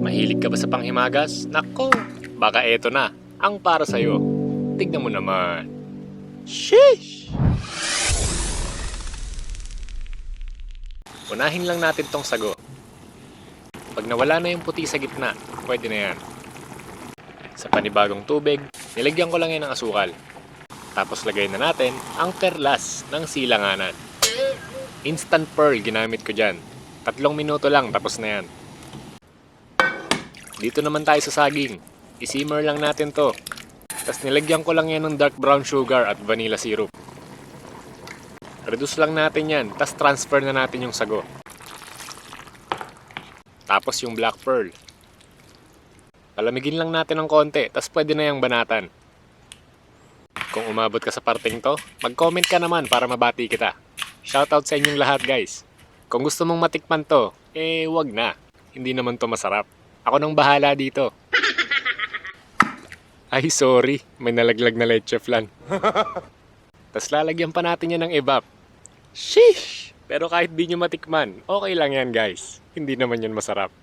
Mahilig ka ba sa panghimagas? Nako, baka eto na, ang para sa'yo. Tignan mo naman. Sheesh! Unahin lang natin tong sago. Pag nawala na yung puti sa gitna, pwede na yan. Sa panibagong tubig, nilagyan ko lang yan ng asukal. Tapos lagay na natin ang perlas ng silanganan. Instant pearl ginamit ko dyan. 3 minuto lang, tapos na yan. Dito naman tayo sa saging. I-simmer lang natin to. Tapos nilagyan ko lang yan ng dark brown sugar at vanilla syrup. Reduce lang natin yan, tapos transfer na natin yung sago. Tapos yung black pearl. Palamigin lang natin ng konti, tapos pwede na yung banatan. Kung umabot ka sa parting to, mag-comment ka naman para mabati kita. Shoutout sa inyong lahat, guys. Kung gusto mong matikman to, wag na. Hindi naman to masarap. Ako nang bahala dito. Ay, sorry. May nalaglag na leche flan. Tapos lalagyan pa natin yan ng evap. Sheesh! Pero kahit di nyo matikman, okay lang yan, guys. Hindi naman yan masarap.